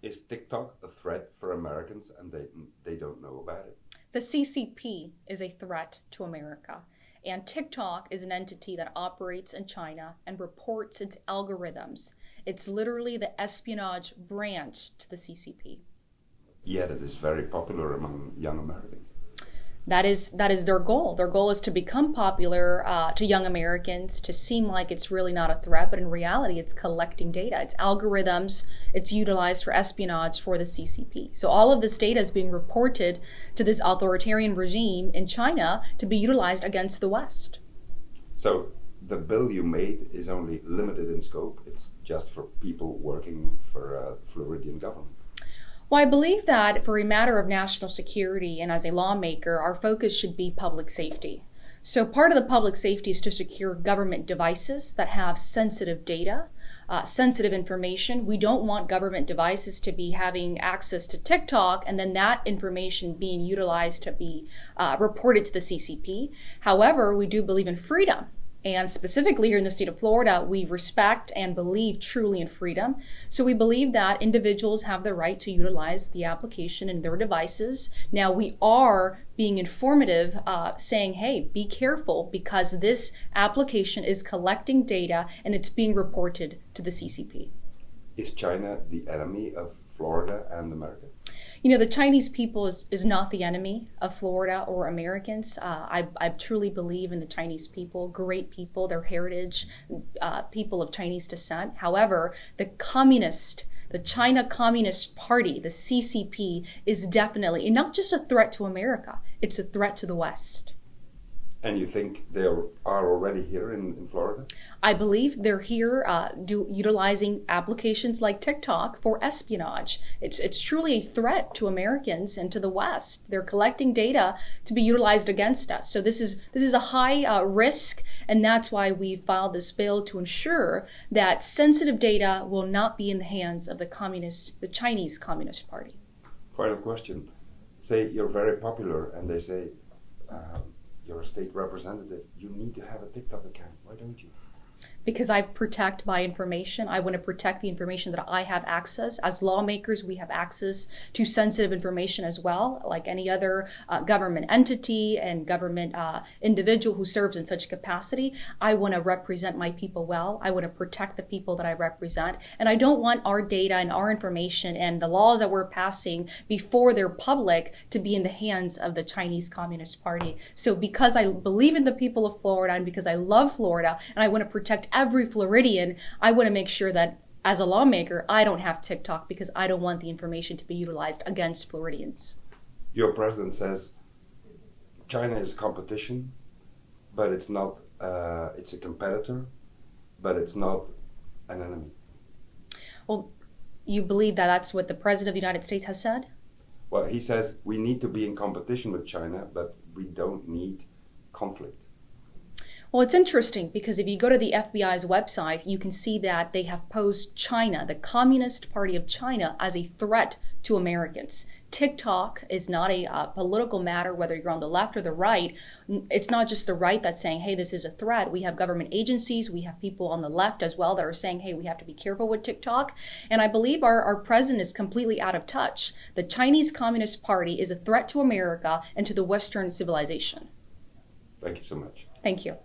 Is TikTok a threat for Americans and they don't know about it? The CCP is a threat to America, and TikTok is an entity that operates in China and reports its algorithms. It's literally the espionage branch to the CCP. Yet it is very popular among young Americans. That is their goal. Their goal is to become popular to young Americans, to seem like it's really not a threat, but in reality, it's collecting data. It's algorithms. It's utilized for espionage for the CCP. So all of this data is being reported to this authoritarian regime in China to be utilized against the West. So the bill you made is only limited in scope. It's just for people working for Floridian government. Well, I believe that for a matter of national security and as a lawmaker, our focus should be public safety. So part of the public safety is to secure government devices that have sensitive data, sensitive information. We don't want government devices to be having access to TikTok and then that information being utilized to be reported to the CCP. However, we do believe in freedom. And specifically here in the state of Florida, we respect and believe truly in freedom. So we believe that individuals have the right to utilize the application in their devices. Now we are being informative, saying, hey, be careful because this application is collecting data and it's being reported to the CCP. Is China the enemy of Florida and America? You know, the Chinese people is not the enemy of Florida or Americans. I truly believe in the Chinese people, great people, their heritage, people of Chinese descent. However, the China Communist Party, the CCP, is definitely not just a threat to America, it's a threat to the West. And you think they are already here in Florida? I believe they're here utilizing applications like TikTok for espionage. It's truly a threat to Americans and to the West. They're collecting data to be utilized against us. So this is a high risk, and that's why we filed this bill to ensure that sensitive data will not be in the hands of the Chinese Communist Party. Final question. Say you're very popular, and they say, you're a state representative, you need to have a TikTok account. Why don't you? Because I protect my information. I want to protect the information that I have access. As lawmakers, we have access to sensitive information as well, like any other government entity and government individual who serves in such capacity. I want to represent my people well. I want to protect the people that I represent. And I don't want our data and our information and the laws that we're passing before they're public to be in the hands of the Chinese Communist Party. So because I believe in the people of Florida and because I love Florida and I want to protect every Floridian, I want to make sure that as a lawmaker, I don't have TikTok because I don't want the information to be utilized against Floridians. Your president says China is competition, but it's not, it's a competitor, but it's not an enemy. Well, you believe that that's what the president of the United States has said? Well, he says we need to be in competition with China, but we don't need conflict. Well, it's interesting because if you go to the FBI's website, you can see that they have posed China, the Communist Party of China, as a threat to Americans. TikTok is not a political matter, whether you're on the left or the right. It's not just the right that's saying, hey, this is a threat. We have government agencies. We have people on the left as well that are saying, hey, we have to be careful with TikTok. And I believe our president is completely out of touch. The Chinese Communist Party is a threat to America and to the Western civilization. Thank you so much. Thank you.